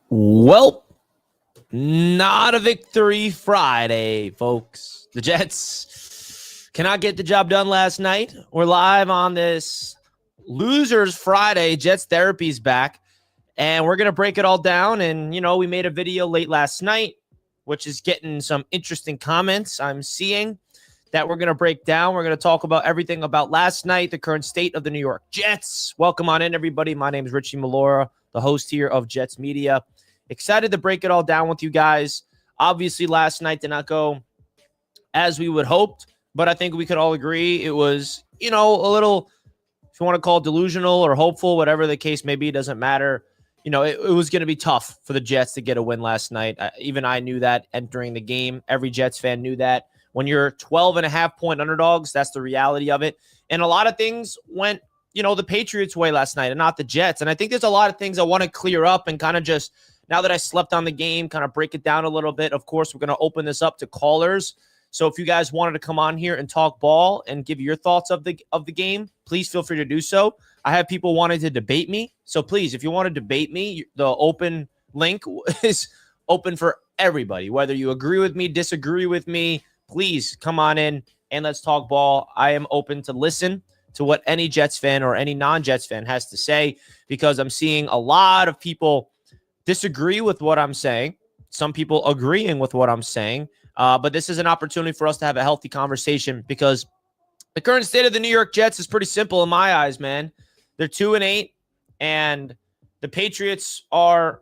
Well, not a victory Friday, folks. The Jets cannot get the job done last night. We're live on this Losers Friday. Jets Therapy's back, and we're going to break it all down. And, we made a video late last night, which is getting some interesting comments I'm seeing that we're going to break down. We're going to talk about everything about last night, the current state of the New York Jets. Welcome on in, everybody. My name is Richie Malora, the host here of Jets Media. Excited to break it all down with you guys. Obviously, last night did not go as we would hoped, but I think we could all agree it was, a little, if you want to call it delusional or hopeful, whatever the case may be, doesn't matter. It was going to be tough for the Jets to get a win last night. Even I knew that entering the game. Every Jets fan knew that. When you're 12.5-point underdogs, that's the reality of it. And a lot of things went, the Patriots' way last night and not the Jets. And I think there's a lot of things I want to clear up and kind of just, now that I slept on the game, kind of break it down a little bit. Of course, we're going to open this up to callers. So if you guys wanted to come on here and talk ball and give your thoughts of the game, please feel free to do so. I have people wanting to debate me. So please, if you want to debate me, the open link is open for everybody. Whether you agree with me, disagree with me, please come on in and let's talk ball. I am open to listen to what any Jets fan or any non-Jets fan has to say, because I'm seeing a lot of people disagree with what I'm saying, some people agreeing with what I'm saying, but this is an opportunity for us to have a healthy conversation, because the current state of the New York Jets is pretty simple in my eyes, man. They're 2-8, and the Patriots are,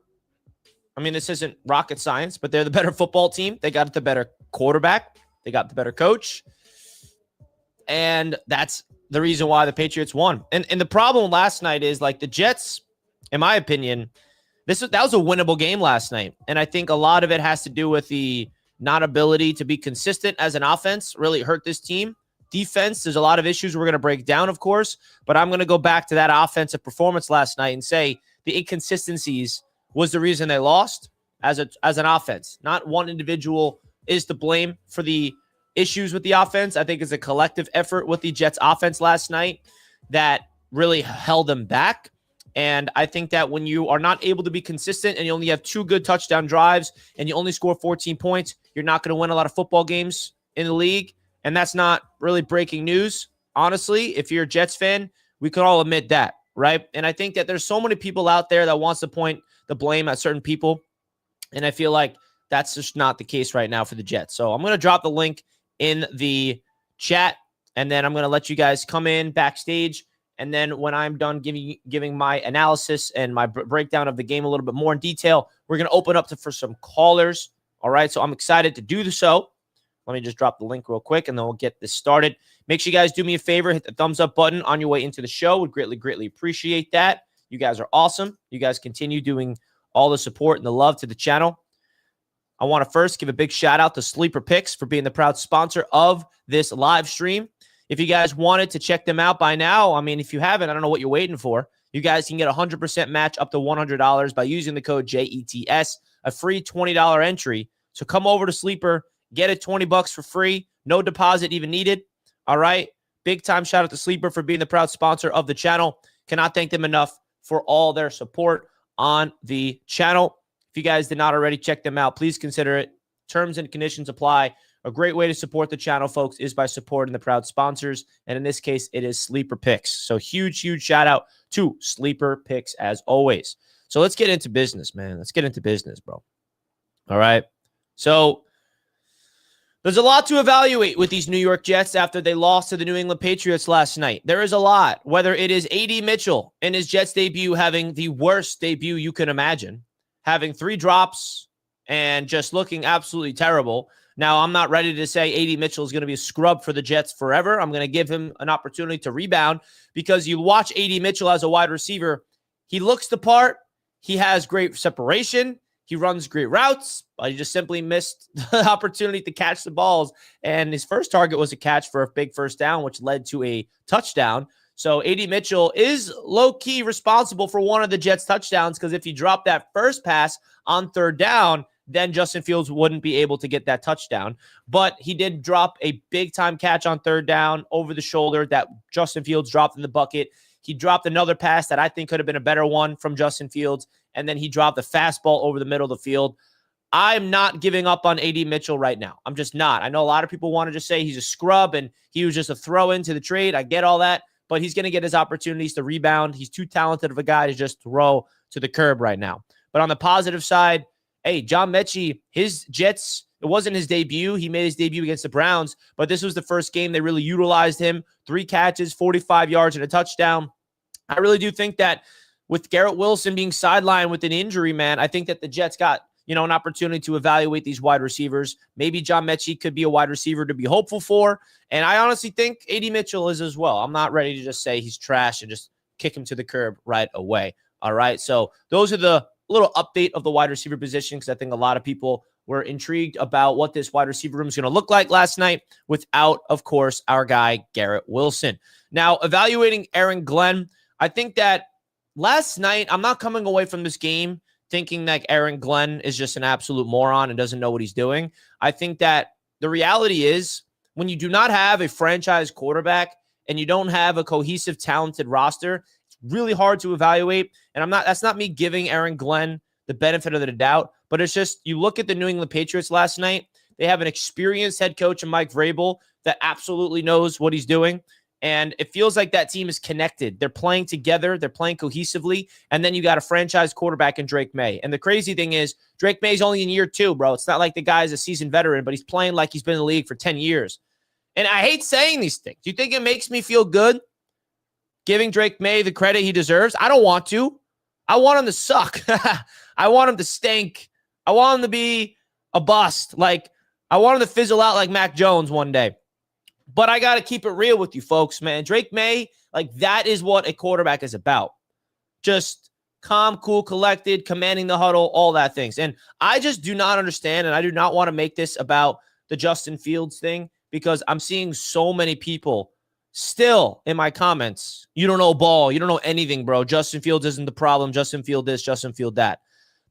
this isn't rocket science, but they're the better football team. They got the better quarterback. They got the better coach, and that's the reason why the Patriots won. And the problem last night is, like, the Jets, in my opinion, that was a winnable game last night. And I think a lot of it has to do with the non-ability to be consistent as an offense. Really hurt this team. Defense, there's a lot of issues we're going to break down, of course. But I'm going to go back to that offensive performance last night and say the inconsistencies was the reason they lost as an offense. Not one individual is to blame for the issues with the offense. I think it's a collective effort with the Jets offense last night that really held them back. And I think that when you are not able to be consistent and you only have 2 good touchdown drives and you only score 14 points, you're not going to win a lot of football games in the league. And that's not really breaking news. Honestly, if you're a Jets fan, we could all admit that, right? And I think that there's so many people out there that wants to point the blame at certain people. And I feel like that's just not the case right now for the Jets. So I'm going to drop the link in the chat, and then I'm going to let you guys come in backstage. And then when I'm done giving my analysis and my breakdown of the game a little bit more in detail, we're going to open up for some callers. All right, so I'm excited to do so. Let me just drop the link real quick, and then we'll get this started. Make sure you guys do me a favor. Hit the thumbs up button on your way into the show. Would greatly, greatly appreciate that. You guys are awesome. You guys continue doing all the support and the love to the channel. I want to first give a big shout out to Sleeper Picks for being the proud sponsor of this live stream. If you guys wanted to check them out by now, if you haven't, I don't know what you're waiting for. You guys can get a 100% match up to $100 by using the code JETS, a free $20 entry. So come over to Sleeper, get it $20 for free. No deposit even needed. All right. Big time shout out to Sleeper for being the proud sponsor of the channel. Cannot thank them enough for all their support on the channel. If you guys did not already check them out, please consider it. Terms and conditions apply. A great way to support the channel, folks, is by supporting the proud sponsors. And in this case, it is Sleeper Picks. So huge, huge shout out to Sleeper Picks as always. So let's get into business, man. Let's get into business, bro. All right. So there's a lot to evaluate with these New York Jets after they lost to the New England Patriots last night. There is a lot, whether it is A.D. Mitchell in his Jets debut having the worst debut you can imagine, having 3 drops and just looking absolutely terrible. Now, I'm not ready to say A.D. Mitchell is going to be a scrub for the Jets forever. I'm going to give him an opportunity to rebound, because you watch A.D. Mitchell as a wide receiver. He looks the part. He has great separation. He runs great routes, but he just simply missed the opportunity to catch the balls. And his first target was a catch for a big first down, which led to a touchdown. So A.D. Mitchell is low-key responsible for one of the Jets' touchdowns, because if he dropped that first pass on 3rd down, then Justin Fields wouldn't be able to get that touchdown. But he did drop a big-time catch on 3rd down over the shoulder that Justin Fields dropped in the bucket. He dropped another pass that I think could have been a better one from Justin Fields, and then he dropped the fastball over the middle of the field. I'm not giving up on AD Mitchell right now. I'm just not. I know a lot of people want to just say he's a scrub and he was just a throw into the trade. I get all that, but he's going to get his opportunities to rebound. He's too talented of a guy to just throw to the curb right now. But on the positive side, hey, John Mechie, his Jets, it wasn't his debut. He made his debut against the Browns, but this was the first game they really utilized him. 3 catches, 45 yards, and a touchdown. I really do think that with Garrett Wilson being sidelined with an injury, man, I think that the Jets got an opportunity to evaluate these wide receivers. Maybe John Mechie could be a wide receiver to be hopeful for. And I honestly think AD Mitchell is as well. I'm not ready to just say he's trash and just kick him to the curb right away. All right. So those are the little update of the wide receiver position, because I think a lot of people were intrigued about what this wide receiver room is going to look like last night without, of course, our guy, Garrett Wilson. Now, evaluating Aaron Glenn, I think that last night, I'm not coming away from this game thinking that Aaron Glenn is just an absolute moron and doesn't know what he's doing. I think that the reality is when you do not have a franchise quarterback and you don't have a cohesive, talented roster, it's really hard to evaluate. And that's not me giving Aaron Glenn the benefit of the doubt, but it's just, you look at the New England Patriots last night, they have an experienced head coach in Mike Vrabel that absolutely knows what he's doing. And it feels like that team is connected. They're playing together. They're playing cohesively. And then you got a franchise quarterback in Drake May. And the crazy thing is Drake May's only in year 2, bro. It's not like the guy's a seasoned veteran, but he's playing like he's been in the league for 10 years. And I hate saying these things. Do you think it makes me feel good giving Drake May the credit he deserves? I don't want to. I want him to suck. I want him to stink. I want him to be a bust. Like, I want him to fizzle out like Mac Jones one day. But I got to keep it real with you folks, man. Drake May, like, that is what a quarterback is about. Just calm, cool, collected, commanding the huddle, all that things. And I just do not understand, and I do not want to make this about the Justin Fields thing, because I'm seeing so many people still in my comments, you don't know ball, you don't know anything, bro. Justin Fields isn't the problem. Justin Fields this, Justin Fields that.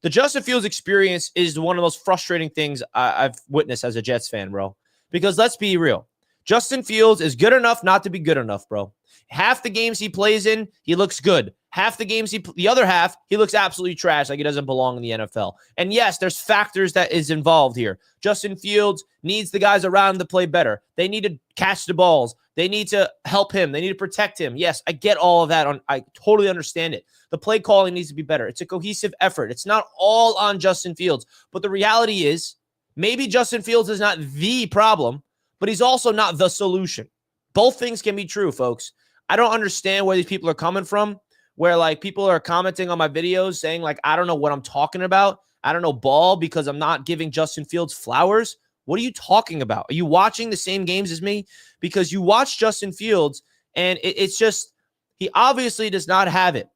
The Justin Fields experience is one of the most frustrating things I've witnessed as a Jets fan, bro. Because let's be real. Justin Fields is good enough not to be good enough, bro. Half the games he plays in, he looks good. Half the games the other half, he looks absolutely trash, like he doesn't belong in the NFL. And yes, there's factors that is involved here. Justin Fields needs the guys around him to play better. They need to catch the balls. They need to help him. They need to protect him. Yes, I get all of that. I totally understand it. The play calling needs to be better. It's a cohesive effort. It's not all on Justin Fields. But the reality is, maybe Justin Fields is not the problem, but he's also not the solution. Both things can be true, folks. I don't understand where these people are coming from, where like people are commenting on my videos saying like, I don't know what I'm talking about. I don't know ball because I'm not giving Justin Fields flowers. What are you talking about? Are you watching the same games as me? Because you watch Justin Fields and it's just, he obviously does not have it.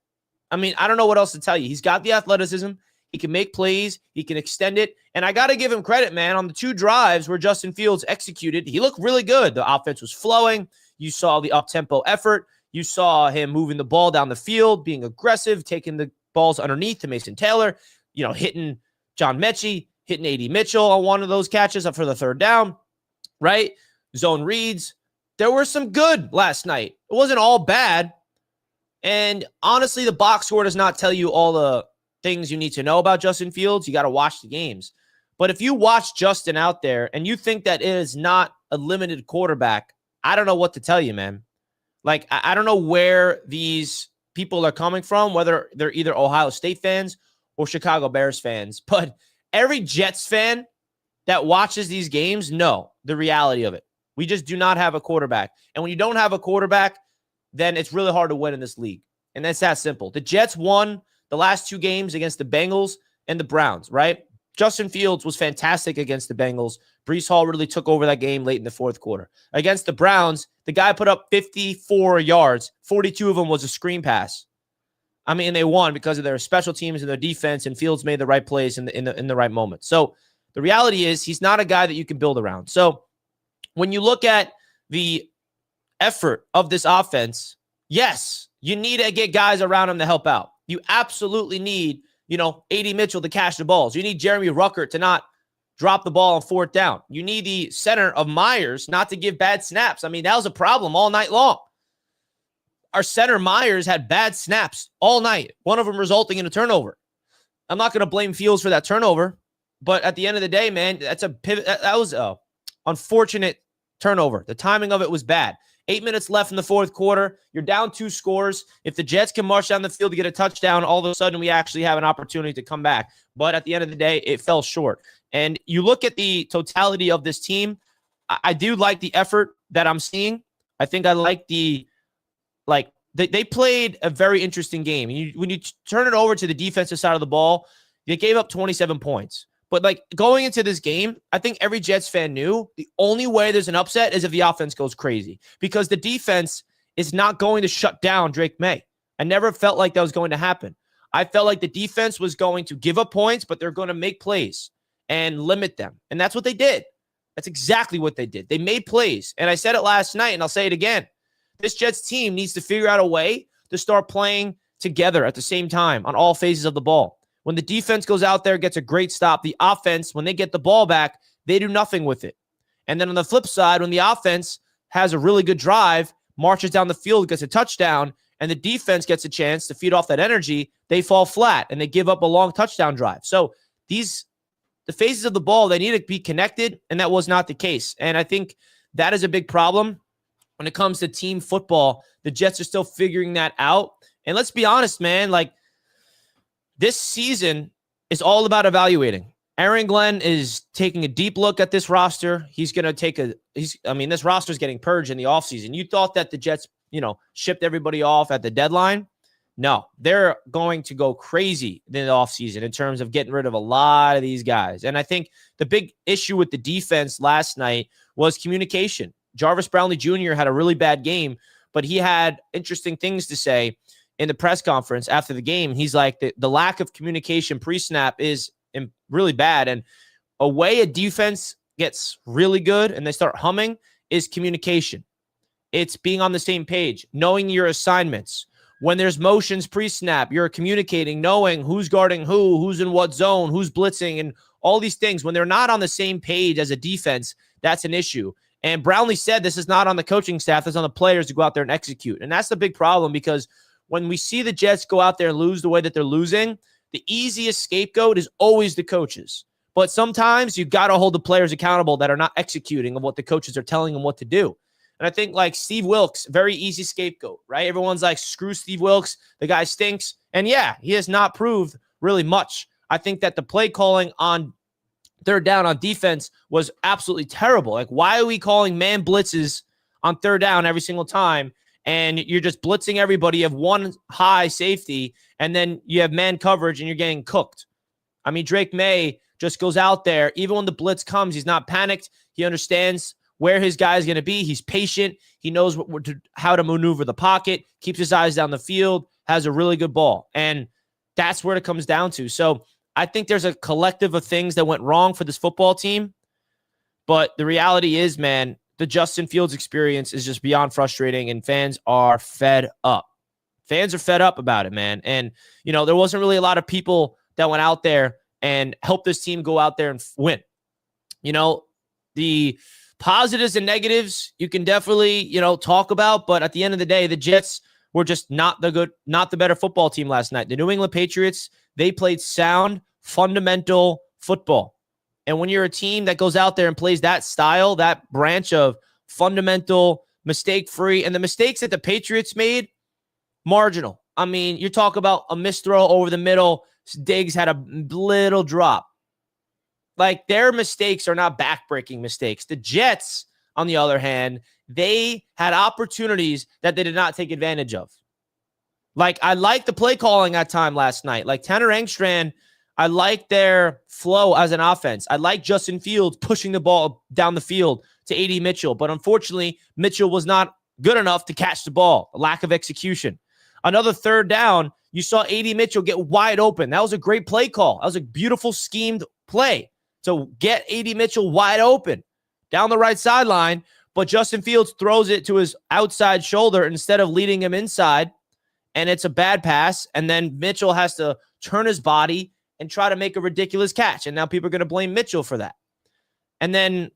I mean, I don't know what else to tell you. He's got the athleticism. He can make plays. He can extend it. And I got to give him credit, man. On the 2 drives where Justin Fields executed, he looked really good. The offense was flowing. You saw the up-tempo effort. You saw him moving the ball down the field, being aggressive, taking the balls underneath to Mason Taylor, hitting John Mechie, hitting AD Mitchell on one of those catches up for the 3rd down, right? Zone reads. There were some good last night. It wasn't all bad. And honestly, the box score does not tell you all the things you need to know about Justin Fields. You got to watch the games. But if you watch Justin out there and you think that it is not a limited quarterback, I don't know what to tell you, man. Like, I don't know where these people are coming from, whether they're either Ohio State fans or Chicago Bears fans. But every Jets fan that watches these games know the reality of it. We just do not have a quarterback. And when you don't have a quarterback, then it's really hard to win in this league. And that's that simple. The Jets won the last 2 games against the Bengals and the Browns, right? Justin Fields was fantastic against the Bengals. Breece Hall really took over that game late in the 4th quarter. Against the Browns, the guy put up 54 yards. 42 of them was a screen pass. I mean, they won because of their special teams and their defense, and Fields made the right plays in the right moment. So the reality is he's not a guy that you can build around. So when you look at the effort of this offense, yes, you need to get guys around him to help out. You absolutely need, AD Mitchell to catch the balls. You need Jeremy Ruckert to not drop the ball on 4th down. You need the center of Myers not to give bad snaps. I mean, that was a problem all night long. our center Myers had bad snaps all night, one of them resulting in a turnover. I'm not going to blame Fields for that turnover, but at the end of the day, man, that's a pivot. That was a unfortunate turnover. The timing of it was bad. 8 minutes left in the fourth quarter. You're down 2 scores. If the Jets can march down the field to get a touchdown, all of a sudden we actually have an opportunity to come back. But at the end of the day, it fell short. And you look at the totality of this team, I do like the effort that I'm seeing. I think I like they played a very interesting game. When you turn it over to the defensive side of the ball, they gave up 27 points. But going into this game, I think every Jets fan knew the only way there's an upset is if the offense goes crazy, because the defense is not going to shut down Drake May. I never felt like that was going to happen. I felt like the defense was going to give up points, but they're going to make plays and limit them. And that's what they did. That's exactly what they did. They made plays. And I said it last night, and I'll say it again. This Jets team needs to figure out a way to start playing together at the same time on all phases of the ball. When the defense goes out there, gets a great stop, the offense, when they get the ball back, they do nothing with it. And then on the flip side, when the offense has a really good drive, marches down the field, gets a touchdown, and the defense gets a chance to feed off that energy, they fall flat and they give up a long touchdown drive. So the phases of the ball, they need to be connected, and that was not the case. And I think that is a big problem when it comes to team football. The Jets are still figuring that out. And let's be honest, man, this season is all about evaluating. Aaron Glenn is taking a deep look at this roster. He's going to take this roster is getting purged in the offseason. You thought that the Jets, shipped everybody off at the deadline. No, they're going to go crazy in the offseason in terms of getting rid of a lot of these guys. And I think the big issue with the defense last night was communication. Jarvis Brownlee Jr. had a really bad game, but he had interesting things to say in the press conference after the game. He's like, the lack of communication pre-snap is really bad. And a way a defense gets really good and they start humming is communication. It's being on the same page, knowing your assignments. When there's motions pre-snap, you're communicating, knowing who's guarding who's in what zone, who's blitzing, and all these things. When they're not on the same page as a defense, that's an issue. And Brownlee said this is not on the coaching staff, it's on the players to go out there and execute. And that's the big problem, because when we see the Jets go out there and lose the way that they're losing, the easiest scapegoat is always the coaches. But sometimes you got to hold the players accountable that are not executing on what the coaches are telling them what to do. And I think Steve Wilks, very easy scapegoat, right? Everyone's like, screw Steve Wilks. The guy stinks. And yeah, he has not proved really much. I think that the play calling on third down on defense was absolutely terrible. Why are we calling man blitzes on third down every single time? And you're just blitzing everybody. You have one high safety, and then you have man coverage, and you're getting cooked. I mean, Drake May just goes out there. Even when the blitz comes, he's not panicked. He understands where his guy is going to be. He's patient. He knows how to maneuver the pocket, keeps his eyes down the field, has a really good ball. And that's where it comes down to. So I think there's a collective of things that went wrong for this football team. But the reality is, man, the Justin Fields experience is just beyond frustrating, and fans are fed up. Fans are fed up about it, man. And, there wasn't really a lot of people that went out there and helped this team go out there and win. The positives and negatives you can definitely, talk about, but at the end of the day, the Jets were just not the better football team last night. The New England Patriots, they played sound, fundamental football. And when you're a team that goes out there and plays that style, that branch of fundamental, mistake-free, and the mistakes that the Patriots made, marginal. I mean, you're talking about a missed throw over the middle. Diggs had a little drop. Their mistakes are not back-breaking mistakes. The Jets, on the other hand, they had opportunities that they did not take advantage of. I like the play calling at time last night. Tanner Engstrand, I like their flow as an offense. I like Justin Fields pushing the ball down the field to A.D. Mitchell. But unfortunately, Mitchell was not good enough to catch the ball. A lack of execution. Another third down, you saw A.D. Mitchell get wide open. That was a great play call. That was a beautiful schemed play to get A.D. Mitchell wide open down the right sideline. But Justin Fields throws it to his outside shoulder instead of leading him inside. And it's a bad pass. And then Mitchell has to turn his body and try to make a ridiculous catch. And now people are going to blame Mitchell for that. And then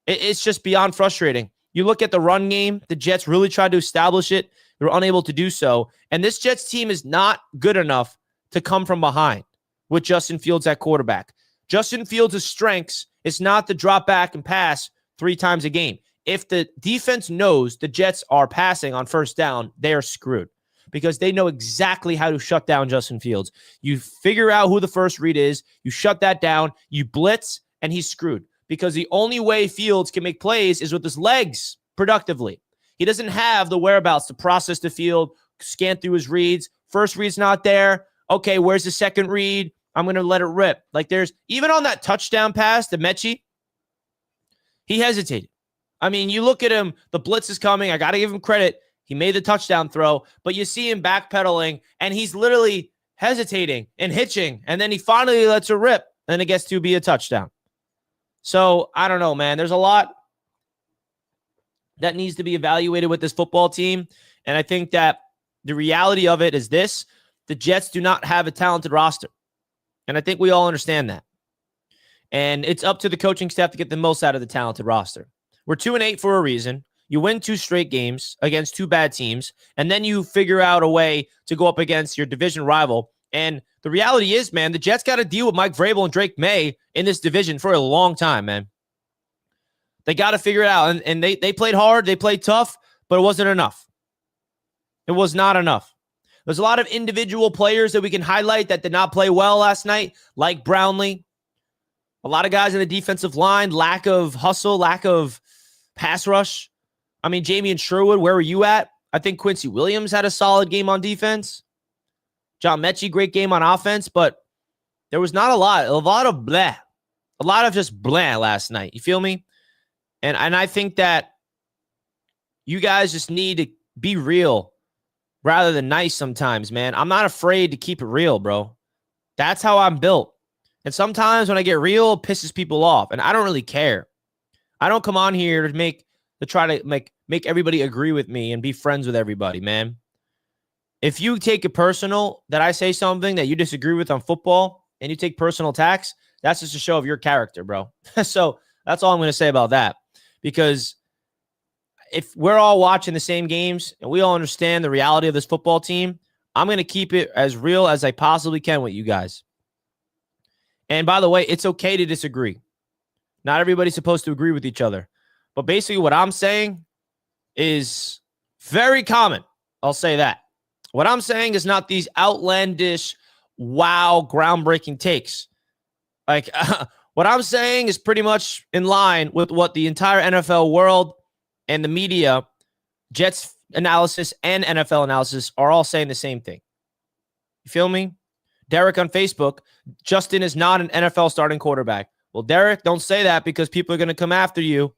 it's just beyond frustrating. You look at the run game, the Jets really tried to establish it. They were unable to do so. And this Jets team is not good enough to come from behind with Justin Fields at quarterback. Justin Fields' strengths is not to drop back and pass 3 times a game. If the defense knows the Jets are passing on first down, they are screwed because they know exactly how to shut down Justin Fields. You figure out who the first read is, you shut that down, you blitz, and he's screwed because the only way Fields can make plays is with his legs productively. He doesn't have the whereabouts to process the field, scan through his reads. First read's not there. Okay, where's the second read? I'm going to let it rip. Like there's, even on that touchdown pass to Mechie, he hesitated. I mean, you look at him, the blitz is coming. I got to give him credit. He made the touchdown throw, but you see him backpedaling, and he's literally hesitating and hitching, and then he finally lets it rip, and it gets to be a touchdown. So, I don't know, man. There's a lot that needs to be evaluated with this football team, and I think that the reality of it is this. The Jets do not have a talented roster, and I think we all understand that. And it's up to the coaching staff to get the most out of the talented roster. We're 2-8 for a reason. You win 2 straight games against 2 bad teams, and then you figure out a way to go up against your division rival. And the reality is, man, the Jets got to deal with Mike Vrabel and Drake May in this division for a long time, man. They got to figure it out. And they played hard, they played tough, but it wasn't enough. It was not enough. There's a lot of individual players that we can highlight that did not play well last night, like Brownlee. A lot of guys in the defensive line, lack of hustle, lack of pass rush. I mean, Jamie and Sherwood, where were you at? I think Quincy Williams had a solid game on defense. John Mechie, great game on offense, but there was not a lot of bleh. A lot of just bleh last night. You feel me? And I think that you guys just need to be real rather than nice sometimes, man. I'm not afraid to keep it real, bro. That's how I'm built. And sometimes when I get real, it pisses people off, and I don't really care. I don't come on here to try to make everybody agree with me and be friends with everybody, man. If you take it personal that I say something that you disagree with on football and you take personal attacks, that's just a show of your character, bro. So that's all I'm going to say about that. Because if we're all watching the same games and we all understand the reality of this football team, I'm going to keep it as real as I possibly can with you guys. And by the way, it's okay to disagree. Not everybody's supposed to agree with each other. But basically what I'm saying is very common. I'll say that. What I'm saying is not these outlandish, wow, groundbreaking takes. Like, what I'm saying is pretty much in line with what the entire NFL world and the media, Jets analysis and NFL analysis are all saying the same thing. You feel me? Derek on Facebook, Justin is not an NFL starting quarterback. Well, Derek, don't say that because people are going to come after you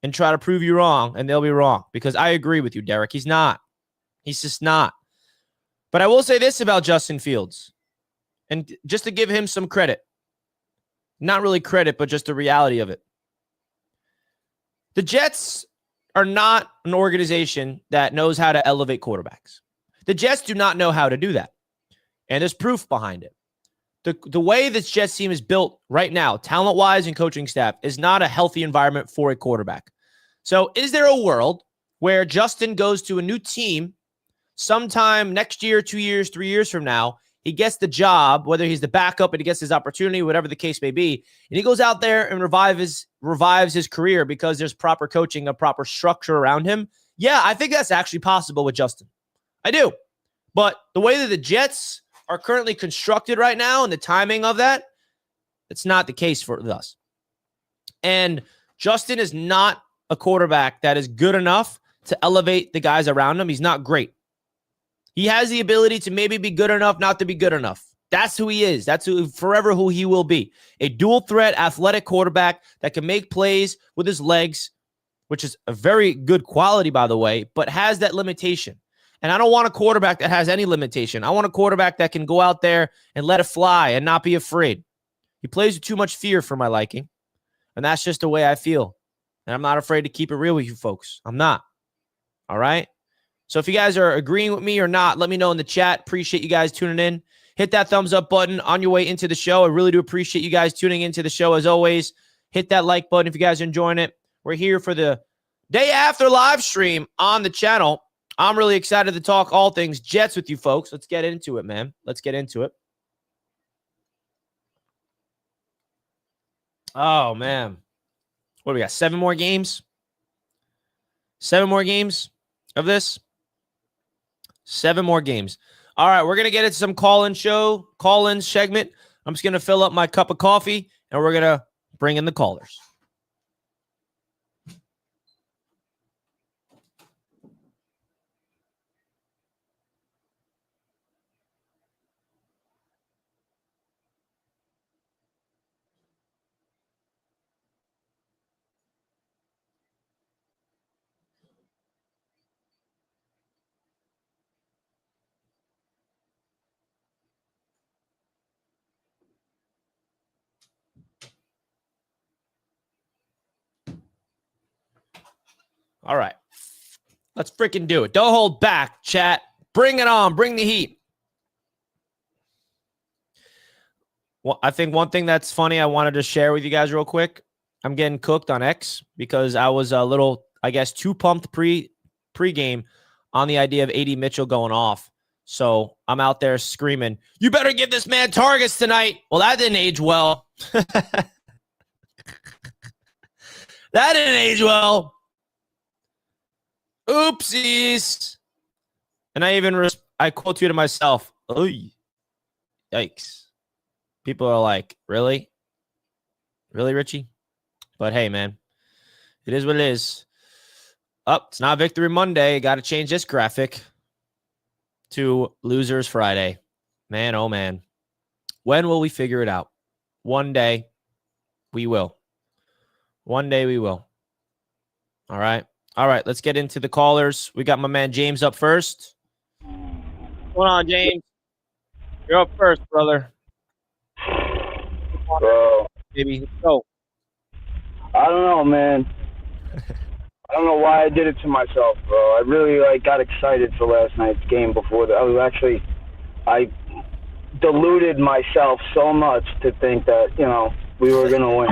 and try to prove you wrong, and they'll be wrong because I agree with you, Derek. He's not. He's just not. But I will say this about Justin Fields, and just to give him some credit. Not really credit, but just the reality of it. The Jets are not an organization that knows how to elevate quarterbacks. The Jets do not know how to do that. And there's proof behind it. The way this Jets team is built right now, talent-wise and coaching staff, is not a healthy environment for a quarterback. So is there a world where Justin goes to a new team sometime next year, 2 years, 3 years from now, he gets the job, whether he's the backup and he gets his opportunity, whatever the case may be, and he goes out there and revives his career because there's proper coaching, a proper structure around him? Yeah, I think that's actually possible with Justin. I do. But the way that the Jets are currently constructed right now and the timing of that, it's not the case for us. And Justin is not a quarterback that is good enough to elevate the guys around him. He's not great. He has the ability to maybe be good enough not to be good enough. That's who he is. That's forever who he will be. A dual threat athletic quarterback that can make plays with his legs, which is a very good quality, by the way, but has that limitation. And I don't want a quarterback that has any limitation. I want a quarterback that can go out there and let it fly and not be afraid. He plays with too much fear for my liking. And that's just the way I feel. And I'm not afraid to keep it real with you folks. I'm not. All right? So if you guys are agreeing with me or not, let me know in the chat. Appreciate you guys tuning in. Hit that thumbs up button on your way into the show. I really do appreciate you guys tuning into the show as always. Hit that like button if you guys are enjoying it. We're here for the day after live stream on the channel. I'm really excited to talk all things Jets with you folks. Let's get into it, man. Let's get into it. Oh, man. What do we got? 7 more games? 7 more games of this? 7 more games. All right, we're going to get into some call-in segment. I'm just going to fill up my cup of coffee, and we're going to bring in the callers. All right. Let's freaking do it. Don't hold back, chat. Bring it on. Bring the heat. Well, I think one thing that's funny I wanted to share with you guys real quick. I'm getting cooked on X because I was a little, I guess, too pumped pre-game on the idea of AD Mitchell going off. So I'm out there screaming, "You better give this man targets tonight." Well, that didn't age well. That didn't age well. Oopsies. And I even I quote tweeted myself, "Oy, yikes." People are like, "Really? Really, Richie?" But hey, man, it is what it is. It's not Victory Monday. Got to change this graphic to Losers Friday. Man, oh man. When will we figure it out? One day we will. One day we will. All right. All right, let's get into the callers. We got my man James up first. What's going on, James? You're up first, brother. Bro, Baby, let's go. I don't know, man. I don't know why I did it to myself, bro. I really got excited for last night's game before that. I deluded myself so much to think that, we were going to win.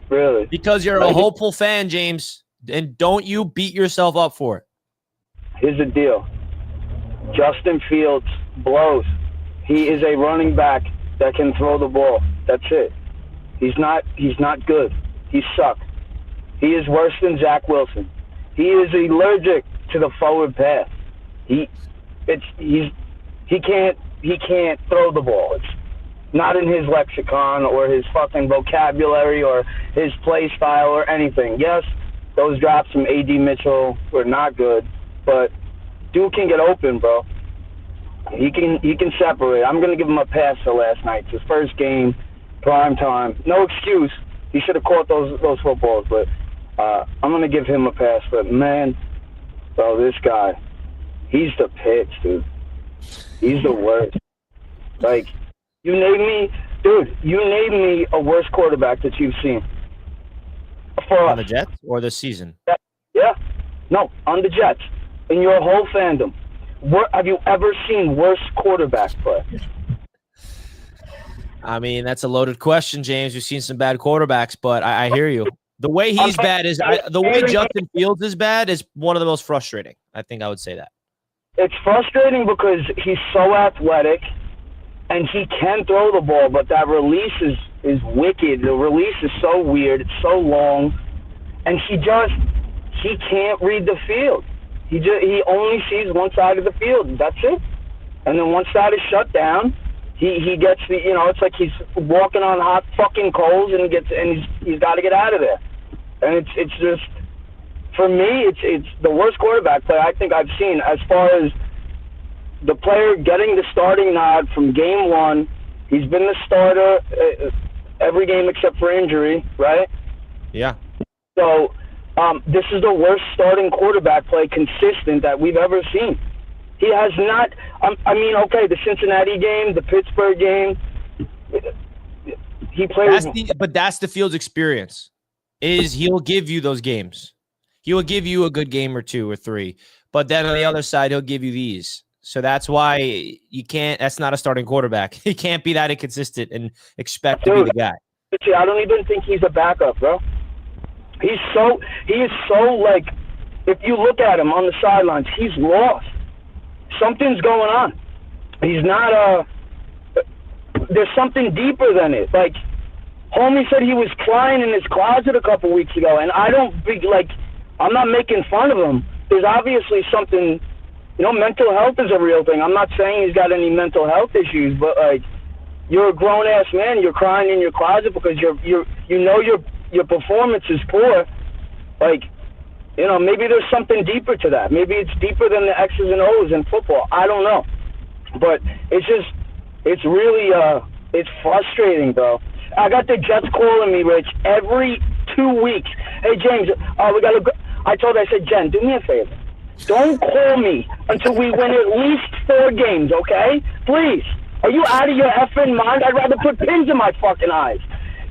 Really. Because you're a hopeful fan, James, and don't you beat yourself up for it. Here's the deal. Justin Fields blows. He is a running back that can throw the ball. That's it. He's not good. He sucks. He is worse than Zach Wilson. He is allergic to the forward pass. He can't throw the ball. It's not in his lexicon or his fucking vocabulary or his play style or anything. Yes, those drops from AD Mitchell were not good, but dude can get open, bro. He can separate. I'm gonna give him a pass for last night. It's his first game, prime time. No excuse. He should have caught those footballs, but I'm gonna give him a pass. But man, bro, this guy, he's the pitch, dude. He's the worst. You name me a worse quarterback that you've seen. On the Jets or this season? Yeah. No, on the Jets. In your whole fandom. Have you ever seen worse quarterback play? I mean, that's a loaded question, James. We've seen some bad quarterbacks, but I hear you. The way he's bad is the way Justin Fields is bad is one of the most frustrating. I think I would say that. It's frustrating because he's so athletic and he can throw the ball, but that release is wicked. The release is so weird. It's so long, and he can't read the field. He only sees one side of the field. That's it. And then one side is shut down. He gets it's like he's walking on hot fucking coals, and he's got to get out of there. And it's just, for me, it's the worst quarterback play I think I've seen as far as the player getting the starting nod from game one. He's been the starter every game except for injury, right? Yeah. So this is the worst starting quarterback play consistent that we've ever seen. He has not. Okay, the Cincinnati game, the Pittsburgh game, he played. But that's the Fields experience. Is he'll give you those games. He will give you a good game or two or three, but then on the other side, he'll give you these. So that's why you can't. That's not a starting quarterback. He can't be that inconsistent and expect to be the guy. I don't even think he's a backup, bro. He is so if you look at him on the sidelines, he's lost. Something's going on. He's not there's something deeper than it. Like, homie said he was crying in his closet a couple weeks ago, and I don't I'm not making fun of him. There's obviously something, mental health is a real thing. I'm not saying he's got any mental health issues, but like, you're a grown ass man, you're crying in your closet because your performance is poor. Like, maybe there's something deeper to that. Maybe it's deeper than the X's and O's in football. I don't know. But it's really it's frustrating, bro. I got the Jets calling me, Rich, every 2 weeks. Hey, James, we got to go. I said, Jen, do me a favor. Don't call me until we win at least 4 games, okay? Please. Are you out of your effing mind? I'd rather put pins in my fucking eyes.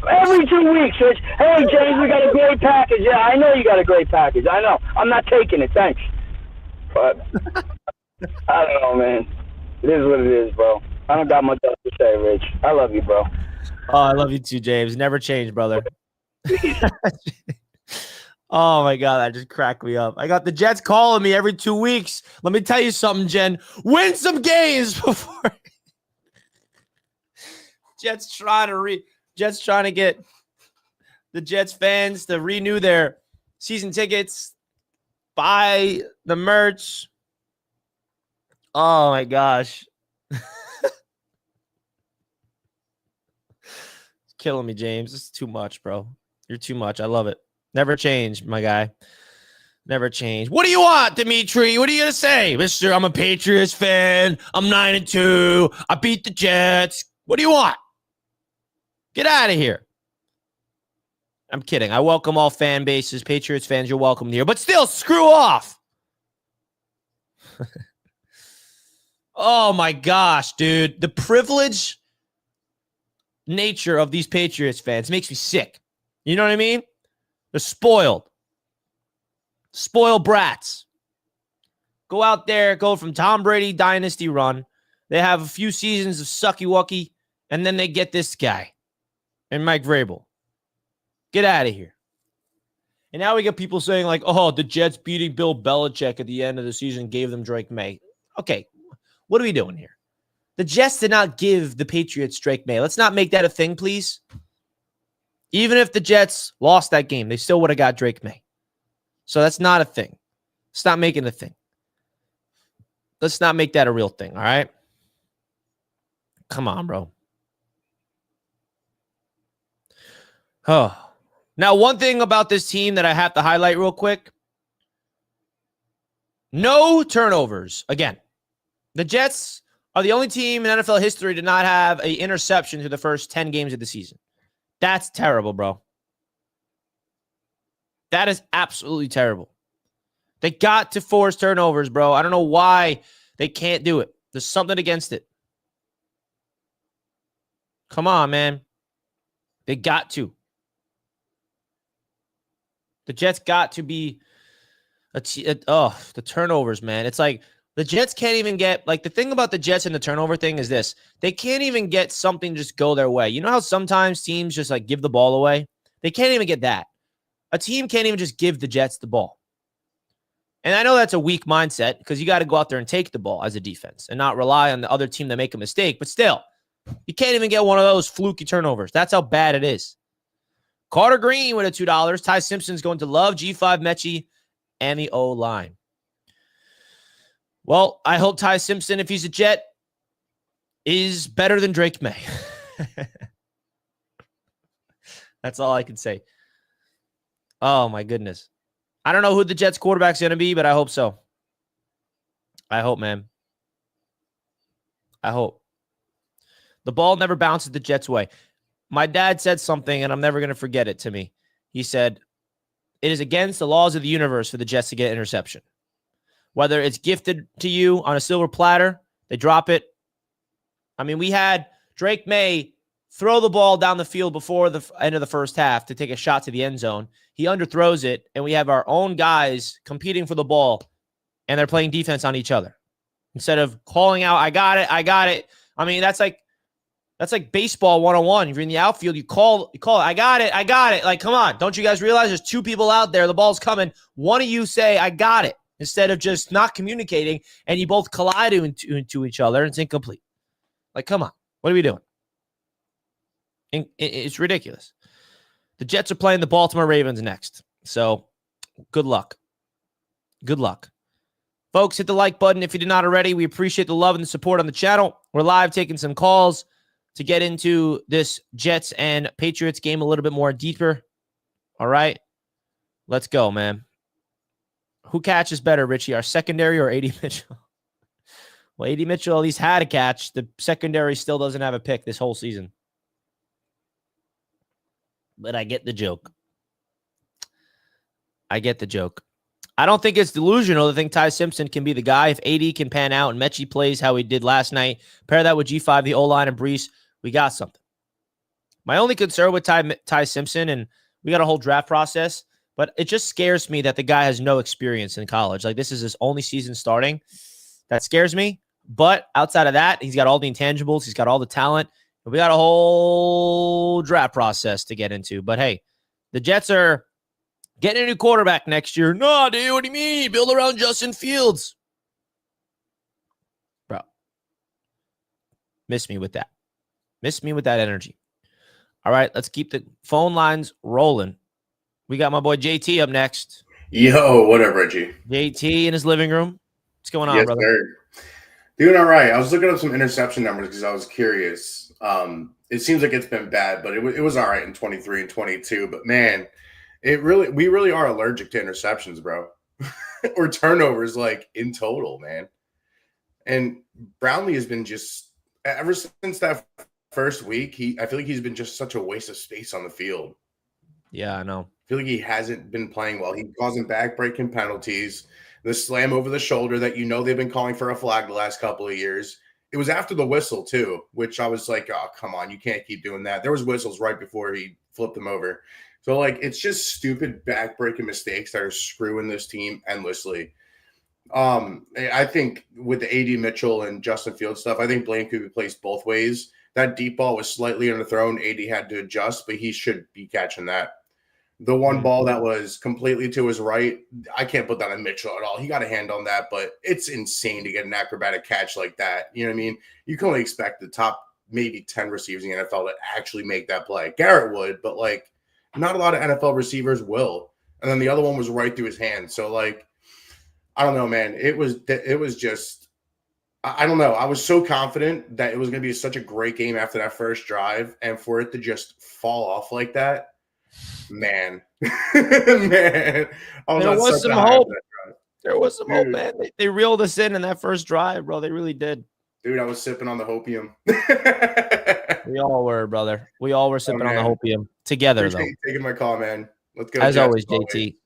Every 2 weeks, Rich. Hey, James, we got a great package. Yeah, I know you got a great package. I know. I'm not taking it. Thanks. But I don't know, man. It is what it is, bro. I don't got much else to say, Rich. I love you, bro. Oh, I love you too, James. Never change, brother. Oh, my God. That just cracked me up. I got the Jets calling me every 2 weeks. Let me tell you something, Jen. Win some games before. Jets trying to get the Jets fans to renew their season tickets, buy the merch. Oh, my gosh. It's killing me, James. This is too much, bro. You're too much. I love it. Never change, my guy. Never change. What do you want, Dimitri? What are you going to say? Mister, I'm a Patriots fan. I'm 9-2. I beat the Jets. What do you want? Get out of here. I'm kidding. I welcome all fan bases. Patriots fans, you're welcome here. But still, screw off. Oh, my gosh, dude. The privileged nature of these Patriots fans makes me sick. You know what I mean? They're spoiled. Spoiled brats. Go out there, go from Tom Brady dynasty run. They have a few seasons of sucky-wucky, and then they get this guy and Mike Vrabel. Get out of here. And now we get people saying like, oh, the Jets beating Bill Belichick at the end of the season gave them Drake May. Okay, what are we doing here? The Jets did not give the Patriots Drake May. Let's not make that a thing, please. Even if the Jets lost that game, they still would have got Drake May. So that's not a thing. Stop making it a thing. Let's not make that a real thing, all right? Come on, bro. Oh. Now, one thing about this team that I have to highlight real quick. No turnovers. Again, the Jets are the only team in NFL history to not have an interception through the first 10 games of the season. That's terrible, bro. That is absolutely terrible. They got to force turnovers, bro. I don't know why they can't do it. There's something against it. Come on, man. They got to. The Jets got to be the turnovers, man. It's like the Jets can't even get, like, the thing about the Jets and the turnover thing is this. They can't even get something just go their way. You know how sometimes teams just, like, give the ball away? They can't even get that. A team can't even just give the Jets the ball. And I know that's a weak mindset because you got to go out there and take the ball as a defense and not rely on the other team to make a mistake. But still, you can't even get one of those fluky turnovers. That's how bad it is. Carter Green with a $2. Ty Simpson's going to Love, G5, Mechie, and the O-line. Well, I hope Ty Simpson, if he's a Jet, is better than Drake May. That's all I can say. Oh, my goodness. I don't know who the Jets quarterback's going to be, but I hope so. I hope, man. I hope. The ball never bounces the Jets' way. My dad said something, and I'm never going to forget it to me. He said, it is against the laws of the universe for the Jets to get interception. Whether it's gifted to you on a silver platter, they drop it. I mean, we had Drake May throw the ball down the field before the end of the first half to take a shot to the end zone. He underthrows it, and we have our own guys competing for the ball, and they're playing defense on each other. Instead of calling out, I got it. I mean, that's like That's like baseball 101. If you're in the outfield, you call it. I got it. Like, come on. Don't you guys realize there's two people out there? The ball's coming. One of you say, I got it, instead of just not communicating, and you both collide into each other, and it's incomplete. Like, come on. What are we doing? It's ridiculous. The Jets are playing the Baltimore Ravens next. So, good luck. Good luck. Folks, hit the like button if you did not already. We appreciate the love and the support on the channel. We're live taking some calls to get into this Jets and Patriots game a little bit more deeper. All right. Let's go, man. Who catches better, Richie? Our secondary or A.D. Mitchell? Well, A.D. Mitchell at least had a catch. The secondary still doesn't have a pick this whole season. But I get the joke. I don't think it's delusional to think Ty Simpson can be the guy. If AD can pan out and Mechie plays how he did last night, pair that with G5, the O-line, and Brees, we got something. My only concern with Ty Simpson, and we got a whole draft process, but it just scares me that the guy has no experience in college. Like, this is his only season starting. That scares me. But outside of that, he's got all the intangibles. He's got all the talent. We got a whole draft process to get into. But, hey, the Jets are getting a new quarterback next year. No, dude, what do you mean? You build around Justin Fields. Bro, miss me with that. Miss me with that energy. All right, let's keep the phone lines rolling. We got my boy JT up next. Yo, what up, Reggie? JT in his living room. What's going on, yes, brother? Sir. Doing all right. I was looking up some interception numbers because I was curious. It seems like it's been bad, but it was all right in 23 and 22. But, man, we really are allergic to interceptions, bro. Or turnovers, like, in total, man. And Brownlee has been just – ever since that first week, I feel like he's been just such a waste of space on the field. Yeah, I know. I feel like he hasn't been playing well. He's causing backbreaking penalties. The slam over the shoulder that they've been calling for a flag the last couple of years. It was after the whistle, too, which I was like, oh, come on. You can't keep doing that. There was whistles right before he flipped him over. So, like, it's just stupid backbreaking mistakes that are screwing this team endlessly. I think with the A.D. Mitchell and Justin Fields stuff, I think Blaine could be placed both ways. That deep ball was slightly underthrown. A.D. had to adjust, but he should be catching that. The one ball that was completely to his right, I can't put that on Mitchell at all. He got a hand on that, but it's insane to get an acrobatic catch like that. You know what I mean? You can only expect the top maybe 10 receivers in the NFL to actually make that play. Garrett would, but, like, not a lot of NFL receivers will. And then the other one was right through his hand. So, like, I don't know, man. It was just – I don't know. I was so confident that it was going to be such a great game after that first drive, and for it to just fall off like that, man. Man. There was some hope. There was some hope, man. They reeled us in that first drive, bro. They really did. Dude, I was sipping on the hopium. We all were, brother. We all were sipping on the hopium together, Appreciate you taking my call, man. Let's go. As always, JT.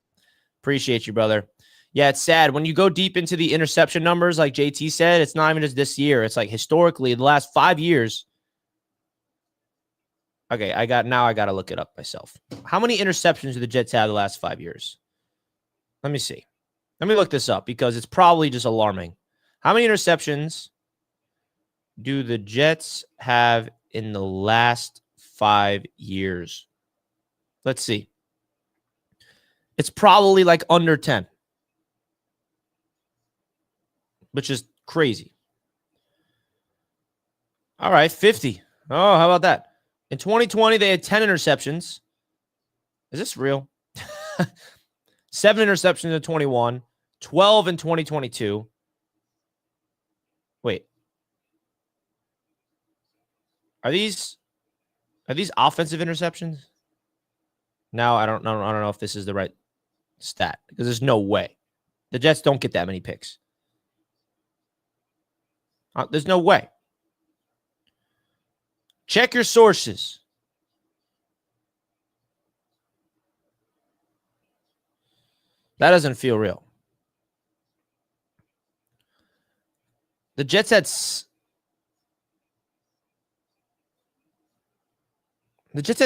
Appreciate you, brother. Yeah, it's sad. When you go deep into the interception numbers, like JT said, it's not even just this year. It's like historically, the last 5 years. Okay, I got to look it up myself. How many interceptions do the Jets have the last 5 years? Let me see. Let me look this up because it's probably just alarming. How many interceptions do the Jets have in the last 5 years? Let's see. It's probably like under 10, which is crazy. All right, 50. Oh, how about that? In 2020, they had 10 interceptions. Is this real? 7 interceptions in 21, 12 in 2022. Wait. Are these offensive interceptions? Now I don't know if this is the right stat because there's no way. The Jets don't get that many picks. There's no way. Check your sources. That doesn't feel real. The Jets had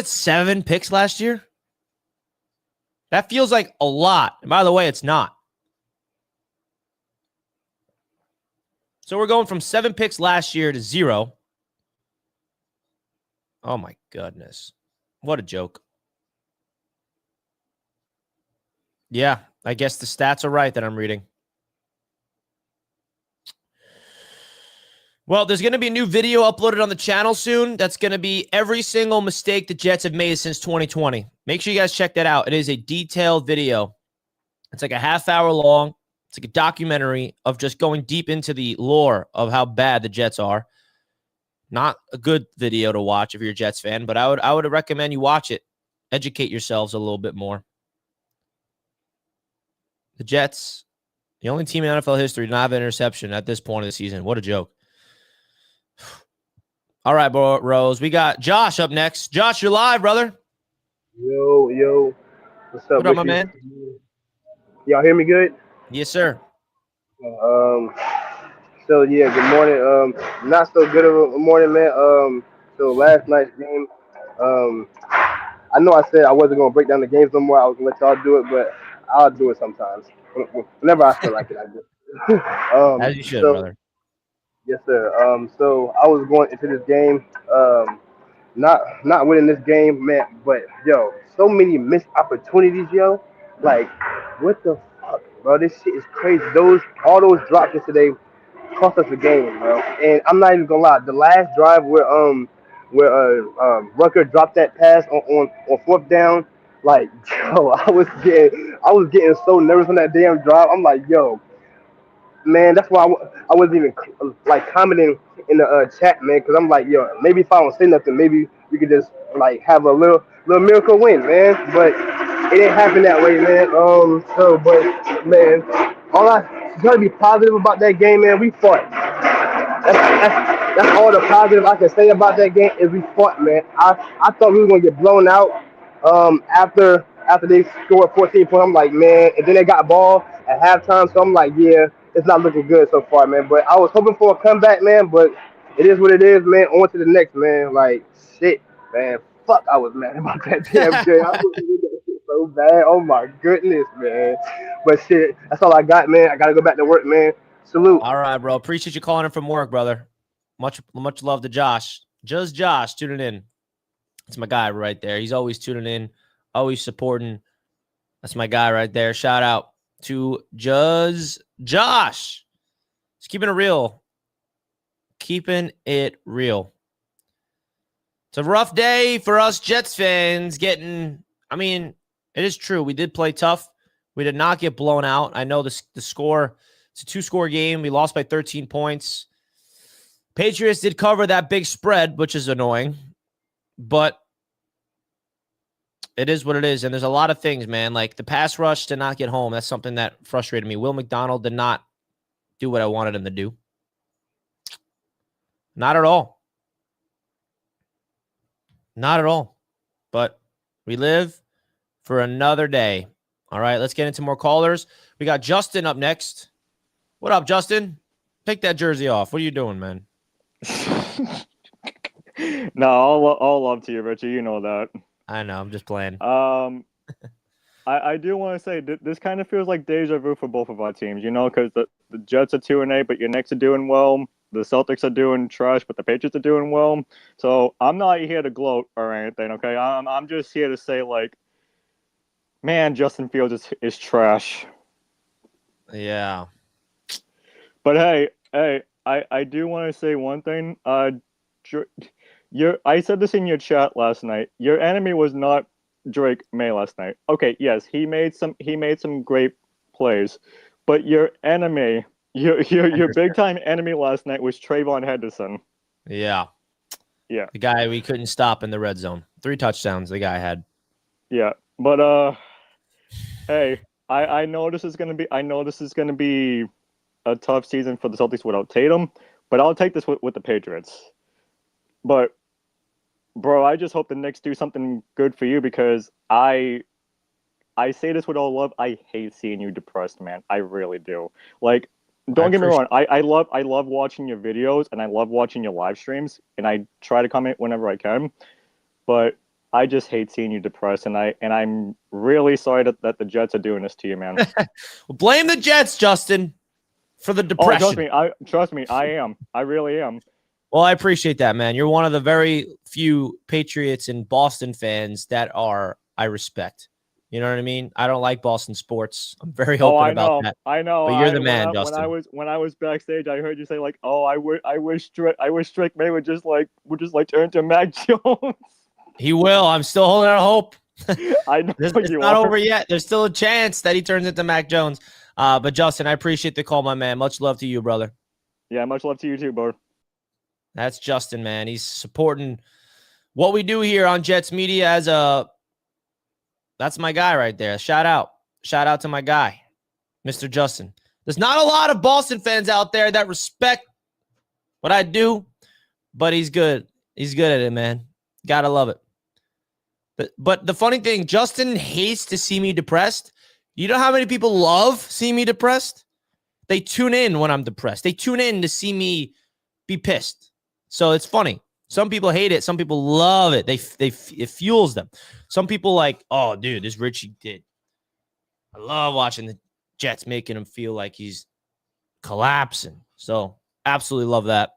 7 picks last year. That feels like a lot. And by the way, it's not. So we're going from 7 picks last year to 0. Oh, my goodness. What a joke. Yeah, I guess the stats are right that I'm reading. Well, there's going to be a new video uploaded on the channel soon. That's going to be every single mistake the Jets have made since 2020. Make sure you guys check that out. It is a detailed video. It's like a half-hour long. It's like a documentary of just going deep into the lore of how bad the Jets are. Not a good video to watch if you're a Jets fan, but I would recommend you watch it. Educate yourselves a little bit more. The Jets, the only team in NFL history to not have an interception at this point of the season. What a joke. All right, bros. We got Josh up next. Josh, you're live, brother. Yo. What's up, What up, my Richie? man? Y'all hear me good? Yes, sir. So yeah, good morning. Not so good of a morning, man. So last night's game, I know I said I wasn't gonna break down the games no more. I was gonna let y'all do it, but I'll do it sometimes. Whenever I feel like it, I do. As you should, so brother. yes, sir. So I was going into this game, not winning this game, man. But yo, so many missed opportunities, yo. Like, what the fuck, bro? This shit is crazy. All those drops yesterday cost us the game, bro. And I'm not even gonna lie. The last drive where Rucker dropped that pass on fourth down, like, yo, I was getting so nervous on that damn drive. I'm like, yo, man, that's why I wasn't even like commenting in the chat, man, because I'm like, yo, maybe if I don't say nothing, maybe we could just like have a little miracle win, man. But it didn't happen that way, man. But man, all I gotta be positive about that game, man. We fought. That's all the positive I can say about that game is we fought, man. I thought we were gonna get blown out after they scored 14 points. I'm like, man, and then they got ball at halftime, so I'm like, yeah, it's not looking good so far, man. But I was hoping for a comeback, man, but it is what it is, man. On to the next, man. Like, shit, man. Fuck, I was mad about that damn game. I was doing that shit so bad. Oh my goodness, man. But shit, that's all I got, man. I gotta go back to work, man. Salute. All right, bro. Appreciate you calling in from work, brother. Much love to Josh. Just Josh tuning in. That's my guy right there. He's always tuning in, always supporting. That's my guy right there. Shout out to Josh. He's keeping it real. Keeping it real. It's a rough day for us Jets fans it is true. We did play tough. We did not get blown out. I know the score, it's a 2-score game. We lost by 13 points. Patriots did cover that big spread, which is annoying, but it is what it is. And there's a lot of things, man. Like the pass rush did not get home. That's something that frustrated me. Will McDonald did not do what I wanted him to do. Not at all. Not at all. But we live for another day. All right, let's get into more callers. We got Justin up next. What up, Justin? Take that jersey off. What are you doing, man? No, all love to you, Richie. You know that. I know. I'm just playing. I do want to say this kind of feels like deja vu for both of our teams, you know, because the Jets are 2-8, but your Knicks are doing well. The Celtics are doing trash, but the Patriots are doing well. So I'm not here to gloat or anything, okay? I'm just here to say, like, man, Justin Fields is trash. Yeah. But hey, I do want to say one thing. I said this in your chat last night. Your enemy was not Drake May last night. Okay, yes, he made some great plays, but your enemy, your big time enemy last night was Trayvon Henderson. Yeah. Yeah. The guy we couldn't stop in the red zone. 3 touchdowns the guy had. Yeah, but hey, I know this is gonna be a tough season for the Celtics without Tatum, but I'll take this with the Patriots. But bro, I just hope the Knicks do something good for you because I say this with all love. I hate seeing you depressed, man. I really do. Like, don't get me wrong. I love watching your videos and I love watching your live streams and I try to comment whenever I can. But I just hate seeing you depressed, and I'm really sorry that the Jets are doing this to you, man. Well, blame the Jets, Justin, for the depression. Oh, trust me, I am. I really am. Well, I appreciate that, man. You're one of the very few Patriots and Boston fans that I respect. You know what I mean? I don't like Boston sports. I'm very open about that. I know. But you're the man, Justin. When I was backstage, I heard you say like, "Oh, I wish Drake May would just turn to Mac Jones." He will. I'm still holding out hope. I know it's not over yet. There's still a chance that he turns into Mac Jones. But Justin, I appreciate the call, my man. Much love to you, brother. Yeah, much love to you too, bro. That's Justin, man. He's supporting what we do here on Jets Media that's my guy right there. Shout out to my guy, Mr. Justin. There's not a lot of Boston fans out there that respect what I do, but he's good. He's good at it, man. Gotta love it. But the funny thing, Justin hates to see me depressed. You know how many people love seeing me depressed? They tune in when I'm depressed. They tune in to see me be pissed. So it's funny. Some people hate it. Some people love it. It fuels them. Some people like, oh, dude, this Richie did. I love watching the Jets making him feel like he's collapsing. So absolutely love that.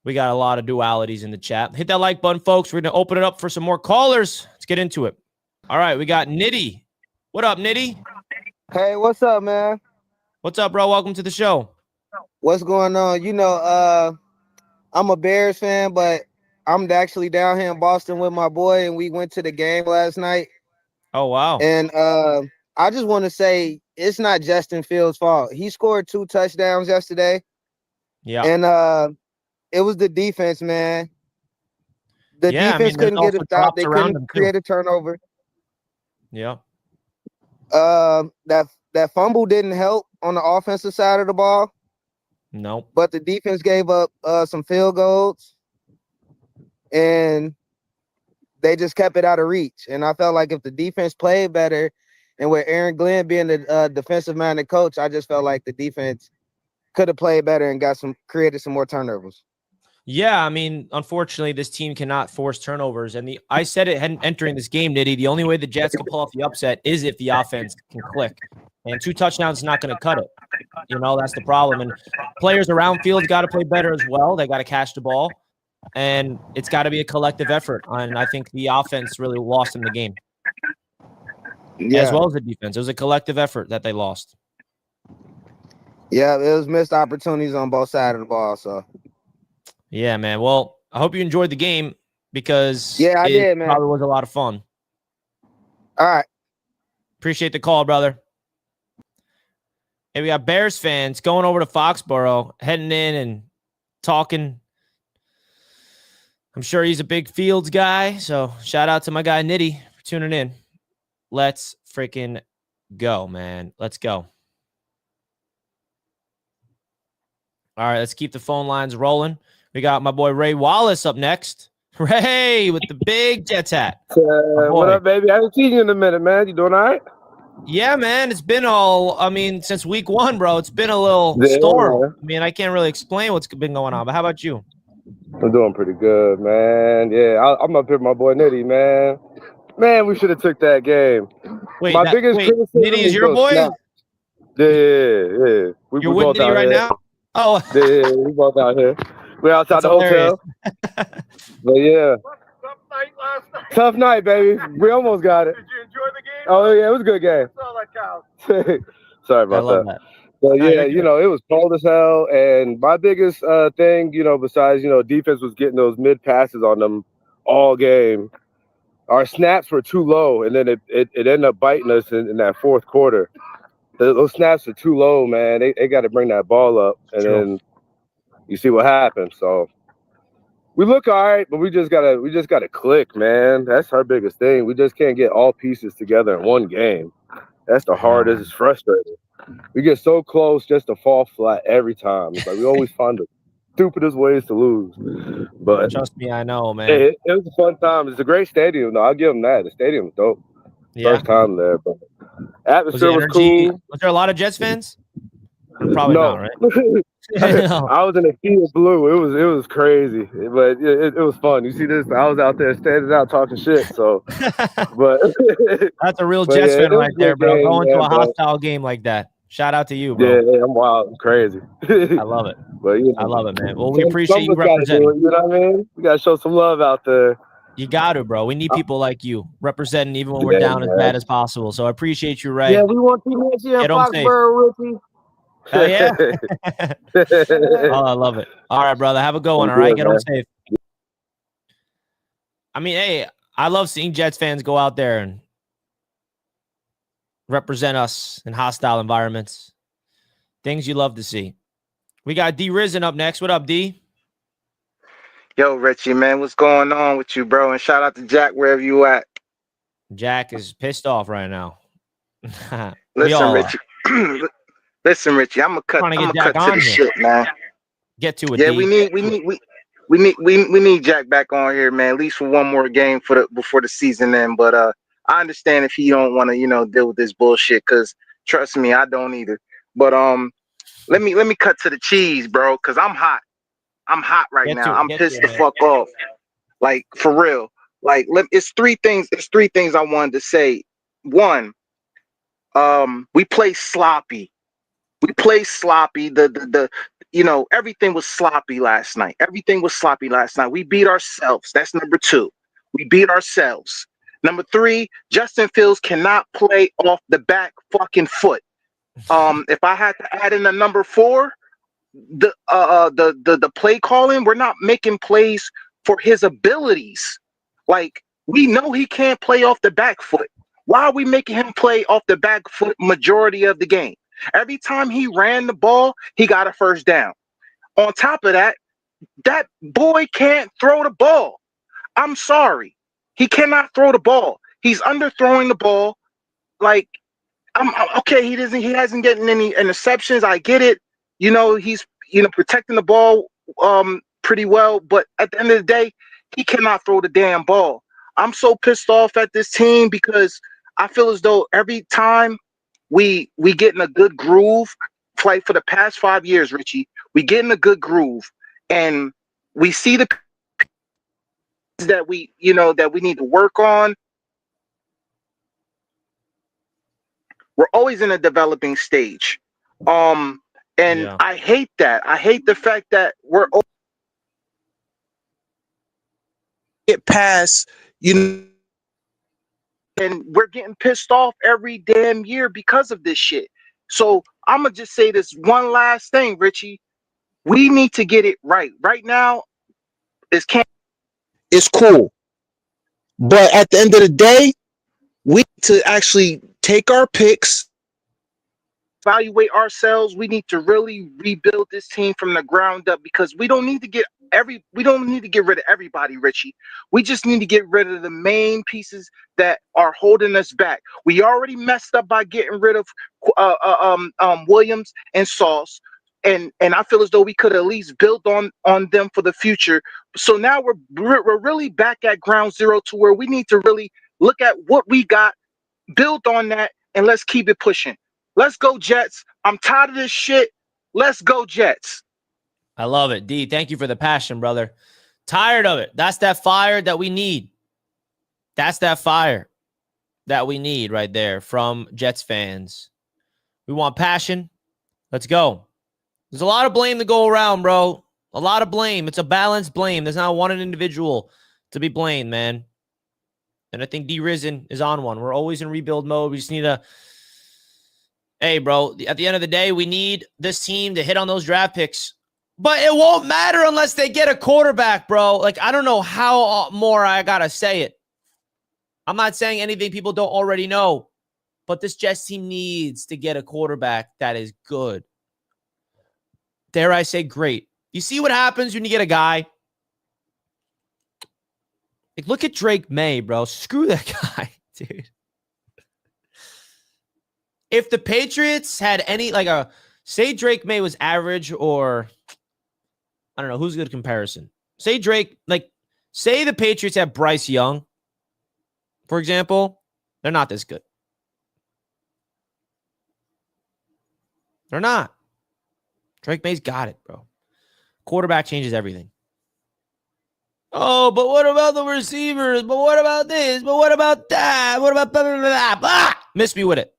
We got a lot of dualities in the chat. Hit that like button, folks. We're going to open it up for some more callers. Let's get into it. All right, we got Nitty. What up, Nitty? Hey, what's up, man? What's up, bro? Welcome to the show. What's going on? You know, I'm a Bears fan, but I'm actually down here in Boston with my boy, and we went to the game last night. Oh, wow. And I just want to say it's not Justin Fields' fault. He scored 2 touchdowns yesterday. Yeah. And it was the defense, man. The defense couldn't get a stop. They couldn't create a turnover. Yeah. That fumble didn't help on the offensive side of the ball. No. But the defense gave up some field goals, and they just kept it out of reach. And I felt like if the defense played better, and with Aaron Glenn being the defensive-minded coach, I just felt like the defense could have played better and created some more turnovers. Yeah, I mean, unfortunately, this team cannot force turnovers. And I said it entering this game, Nitty, the only way the Jets can pull off the upset is if the offense can click. And 2 touchdowns is not going to cut it. You know, that's the problem. And players around field got to play better as well. They got to catch the ball. And it's got to be a collective effort. And I think the offense really lost in the game. Yeah. As well as the defense. It was a collective effort that they lost. Yeah, it was missed opportunities on both sides of the ball. So. Yeah, man. Well, I hope you enjoyed the game because I did, man. Probably was a lot of fun. All right. Appreciate the call, brother. Hey, we got Bears fans going over to Foxborough, heading in and talking. I'm sure he's a big Fields guy, so shout out to my guy Nitty for tuning in. Let's freaking go, man. Let's go. All right, let's keep the phone lines rolling. We got my boy Ray Wallace up next. Ray with the big Jets hat. What up, baby? I haven't seen you in a minute, man. You doing all right? Yeah, man. It's been since week 1, bro. It's been a little storm. Man. I mean, I can't really explain what's been going on, but how about you? I'm doing pretty good, man. Yeah, I'm up here with my boy Nitty, man. Man, we should have took that game. Nitty is your boy? Yeah. You're with Nitty right now? Oh. Yeah, we both out here. We're outside the hotel. But yeah. Tough night last night. Tough night, baby. We almost got it. Did you enjoy the game? Oh, yeah, it was a good game. That's all that counts. Sorry about that. But yeah, it was cold as hell. And my biggest thing, besides, defense was getting those mid passes on them all game. Our snaps were too low, and then it ended up biting us in that fourth quarter. Those snaps are too low, man. They got to bring that ball up, and then you see what happens. So we look all right, but we just gotta click, man. That's our biggest thing. We just can't get all pieces together in one game. That's the hardest. It's frustrating. We get so close just to fall flat every time. It's like we always find the stupidest ways to lose. But trust me, I know, man. It was a fun time. It's a great stadium, though. I'll give them that. The stadium was dope. Yeah. First time there, but atmosphere was cool. Was there a lot of Jets fans? Probably not, right? I was in a sea of blue. It was crazy, but it was fun. You see this? I was out there standing out talking shit. So, but that's a real Jets fan right there, bro. Going to a hostile game like that. Shout out to you, Yeah, bro. I'm wild. I'm crazy. I love it. But you I know, love it, man. Well, we some appreciate of you us gotta do representing. it. You know what I mean? We gotta show some love out there. You got to, bro. We need people like you representing even when we're Yeah, down as man. bad as possible. So I appreciate you, Ray. Yeah, we want you next year in Get home safe. Foxborough, Richie. Hell yeah. Oh, I love it. All right, brother. Have a good one. All right. Get home safe. I mean, hey, I love seeing Jets fans go out there and represent us in hostile environments. Things you love to see. We got D Risen up next. What up, D? Yo, Richie, man, what's going on with you, bro? And shout out to Jack wherever you at. Jack is pissed off right now. We Listen, all Richie. Listen, Richie, I'm trying to gonna get Jack cut to on the here. shit, man. Get to it, Yeah, D. we need Jack back on here, man. At least for one more game before the season end. But I understand if he don't want to, deal with this bullshit. Cause trust me, I don't either. But let me cut to the cheese, bro. Cause I'm hot. I'm hot right now. I'm pissed the fuck off. Like for real. Like it's three things. It's three things I wanted to say. One, we play sloppy. We play sloppy. Everything was sloppy last night. Everything was sloppy last night. We beat ourselves. That's number two. We beat ourselves. Number three, Justin Fields cannot play off the back fucking foot. If I had to add in a number four, the play calling, we're not making plays for his abilities. Like we know he can't play off the back foot. Why are we making him play off the back foot majority of the game? Every time he ran the ball, he got a first down. On top of that, that boy can't throw the ball. I'm sorry. He cannot throw the ball. He's underthrowing the ball. Like, I'm okay. He hasn't gotten any interceptions. I get it. He's protecting the ball pretty well. But at the end of the day, he cannot throw the damn ball. I'm so pissed off at this team because I feel as though every time we get in a good groove, like for the past 5 years, Richie, we get in a good groove, and we see the that we need to work on. We're always in a developing stage, and Yeah. I hate that. I hate the fact that we're get past and we're getting pissed off every damn year because of this shit. So I'm gonna just say this one last thing, Richie. We need to get it right. Right now, it's cool, but at the end of the day, we need to actually take our picks, evaluate ourselves. We need to really rebuild this team from the ground up because we don't need to get rid of everybody, Richie. We just need to get rid of the main pieces that are holding us back. We already messed up by getting rid of Williams and Sauce. And I feel as though we could at least build on them for the future. So now we're really back at ground zero to where we need to really look at what we got, build on that, and let's keep it pushing. Let's go, Jets. I'm tired of this shit. Let's go, Jets. I love it. D, thank you for the passion, brother. Tired of it. That's that fire that we need. That's that fire that we need right there from Jets fans. We want passion. Let's go. There's a lot of blame to go around, bro. A lot of blame. It's a balanced blame. There's not one individual to be blamed, man. And I think D Risen is on one. We're always in rebuild mode. We just need to, hey, bro, at the end of the day, we need this team to hit on those draft picks. But it won't matter unless they get a quarterback, bro. Like, I don't know how more I got to say it. I'm not saying anything people don't already know. But this Jets team needs to get a quarterback that is good. Dare I say great. You see what happens when you get a guy? Like, look at Drake May, bro. Screw that guy, dude. If the Patriots had any, say Drake May was average or, I don't know, who's a good comparison? Say say the Patriots had Bryce Young, for example. They're not this good. They're not. Drake May's got it, bro. Quarterback changes everything. Oh, but what about the receivers? But what about this? But what about that? What about blah, blah, blah, blah? Miss me with it.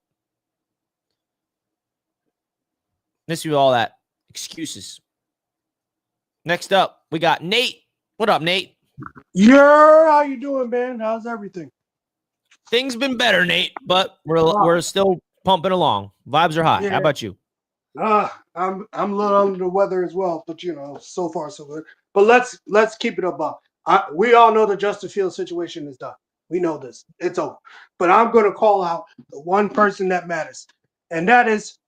Miss you all that excuses. Next up, we got Nate. What up, Nate? Yeah, how you doing, man? How's everything? Things been better, Nate, but we're still pumping along. Vibes are high. Yeah. How about you? I'm a little under the weather as well, but so far so good. But let's keep it above. We all know the Justin Fields situation is done. We know this. It's over. But I'm going to call out the one person that matters, and that is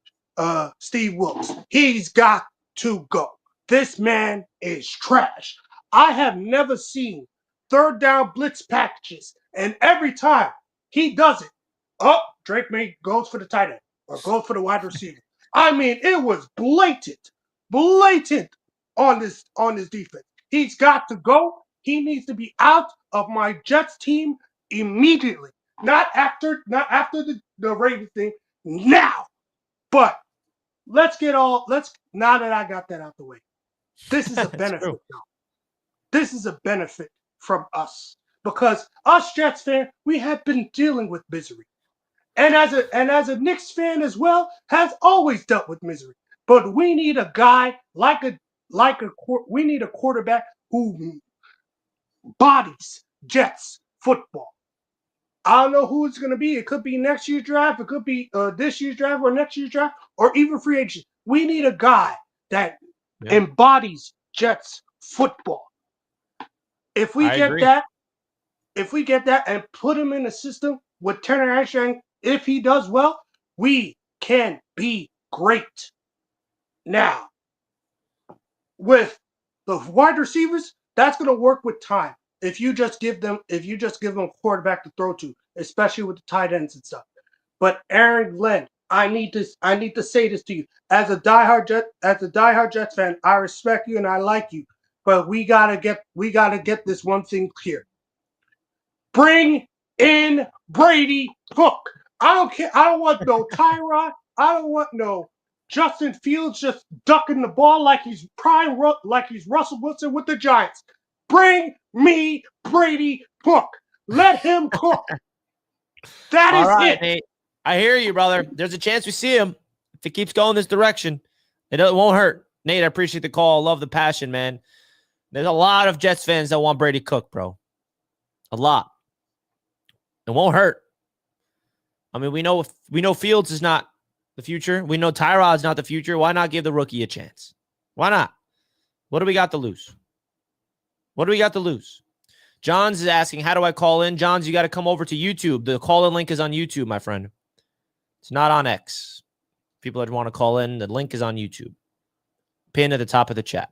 Steve Wilkes. He's got to go. This man is trash. I have never seen third down blitz packages, and every time he does it, Drake May goes for the tight end or goes for the wide receiver. I mean, it was blatant on this defense. He's got to go. He needs to be out of my Jets team immediately. Not after the Ravens thing. Now. But now that I got that out the way. This is a benefit. This is a benefit from us. Because us Jets fans, we have been dealing with misery. And as a Knicks fan as well, has always dealt with misery. But we need a guy we need a quarterback who bodies Jets football. I don't know who it's going to be. It could be next year's draft. It could be this year's draft or next year's draft or even free agent. We need a guy that embodies Jets football. If we get that and put him in a system with Turner Ashton, if he does well, we can be great. Now, with the wide receivers, that's going to work with time. If you just give them a quarterback to throw to, especially with the tight ends and stuff. But Aaron Glenn, I need to say this to you as a diehard Jets fan. I respect you and I like you, but we gotta get this one thing clear. Bring in Brady Cook. I don't care. I don't want no Tyrod. I don't want no Justin Fields just ducking the ball like he's Russell Wilson with the Giants. Bring me Brady Cook. Let him cook. That is it. Nate. I hear you, brother. There's a chance we see him if it keeps going this direction. It won't hurt. Nate, I appreciate the call. Love the passion, man. There's a lot of Jets fans that want Brady Cook, bro. A lot. It won't hurt. I mean, we know Fields is not the future. We know Tyrod's not the future. Why not give the rookie a chance? Why not? What do we got to lose? What do we got to lose? Johns is asking, how do I call in? Johns, you got to come over to YouTube. The call-in link is on YouTube, my friend. It's not on X. People that want to call in, the link is on YouTube. Pin at the top of the chat.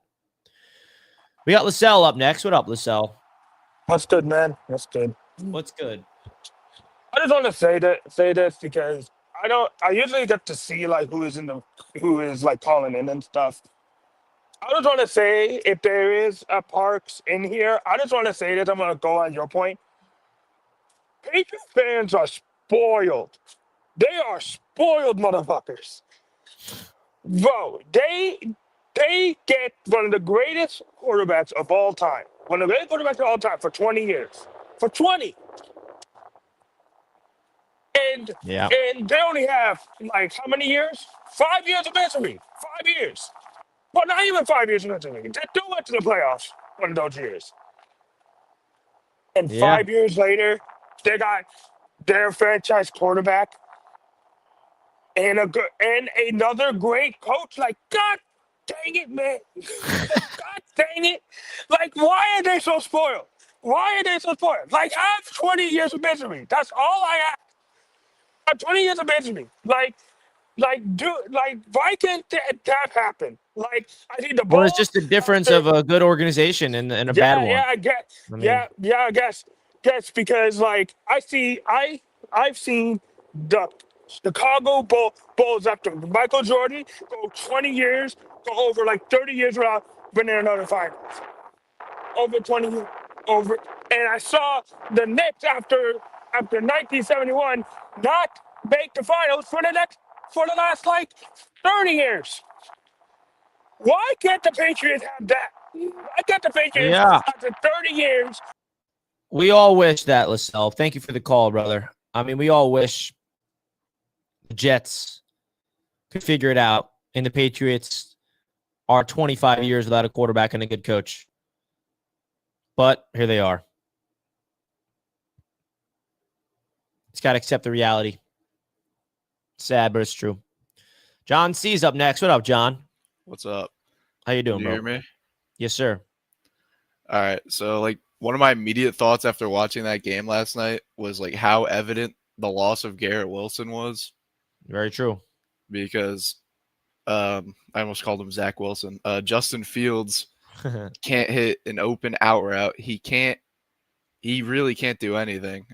We got LaSalle up next. What up, LaSalle? What's good, man? What's good? What's good? I just want to say this because I usually get to see like who is like calling in and stuff. I just want to say if there is a Parks in here, I just want to say this. I'm gonna go on your point. Patriots fans are spoiled. They are spoiled motherfuckers. Bro, they get one of the greatest quarterbacks of all time. One of the greatest quarterbacks of all time for 20 years. For 20. And they only have like how many years? 5 years of misery. 5 years. Well, not even 5 years of misery. They do went to the playoffs one of those years. And 5 years later, they got their franchise quarterback and another great coach. Like, God dang it, man. God dang it. Like, why are they so spoiled? Why are they so spoiled? Like, I have 20 years of misery. That's all I have. I have 20 years of misery. Like, why can't that happen? Like, I see the ball. Well, it's just the difference of a good organization and a bad one. Yeah, I guess. I guess because like I've seen the Chicago Bulls after Michael Jordan go 20 years, go over like 30 years without winning another finals. Over 20 years, and I saw the Knicks after 1971 not make the finals for the last like 30 years. Why can't the Patriots have that? Why can't the Patriots after 30 years? We all wish that, LaSalle. Thank you for the call, brother. I mean, we all wish the Jets could figure it out and the Patriots are 25 years without a quarterback and a good coach. But here they are. It's got to accept the reality. Sad, but it's true. John C's up next. What up, John? What's up? How you doing, Can you bro? hear me? Yes, sir. All right. So, like, one of my immediate thoughts after watching that game last night was, like, how evident the loss of Garrett Wilson was. Very true. Because I almost called him Zach Wilson. Justin Fields can't hit an open out route. He really can't do anything.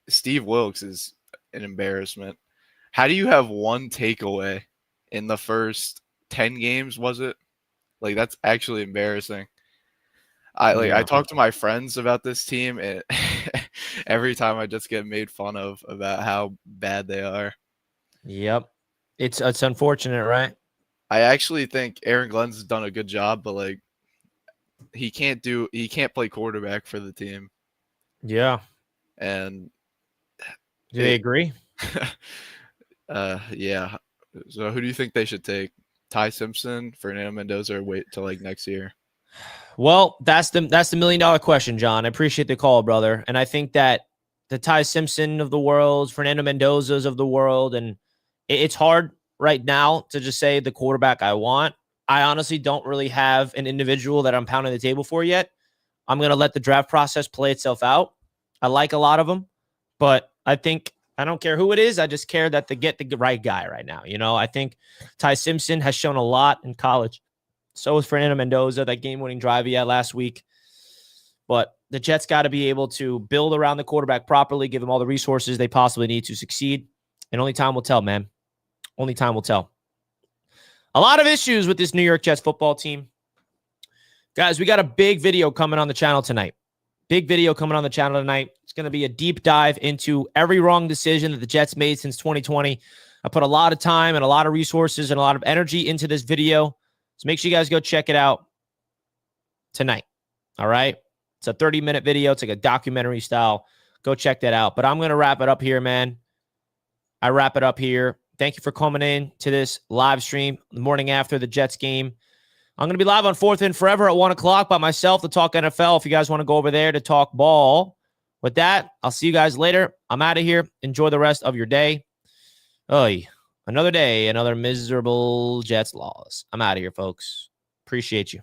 Steve Wilkes is an embarrassment. How do you have one takeaway in the first 10 games, was it? Like, that's actually embarrassing. I talk to my friends about this team, and every time I just get made fun of about how bad they are. Yep. It's unfortunate, right? I actually think Aaron Glenn's done a good job, but like he can't play quarterback for the team. Yeah. And do they agree? Yeah. So who do you think they should take? Ty Simpson, Fernando Mendoza, or wait till like next year? Well, that's the $1 million question, John. I appreciate the call, brother. And I think that the Ty Simpson of the world, Fernando Mendoza's of the world, and it's hard right now to just say the quarterback I want. I honestly don't really have an individual that I'm pounding the table for yet. I'm going to let the draft process play itself out. I like a lot of them, but I think I don't care who it is. I just care that they get the right guy right now. You know, I think Ty Simpson has shown a lot in college. So is Fernando Mendoza, that game-winning drive he had last week. But the Jets got to be able to build around the quarterback properly, give them all the resources they possibly need to succeed. And only time will tell, man. Only time will tell. A lot of issues with this New York Jets football team. Guys, we got a big video coming on the channel tonight. Big video coming on the channel tonight. It's going to be a deep dive into every wrong decision that the Jets made since 2020. I put a lot of time and a lot of resources and a lot of energy into this video. So make sure you guys go check it out tonight. All right? It's a 30-minute video. It's like a documentary style. Go check that out. But I'm going to wrap it up here, man. I wrap it up here. Thank you for coming in to this live stream the morning after the Jets game. I'm going to be live on 4th and Forever at 1 o'clock by myself to talk NFL if you guys want to go over there to talk ball. With that, I'll see you guys later. I'm out of here. Enjoy the rest of your day. Oy. Another day, another miserable Jets loss. I'm out of here, folks. Appreciate you.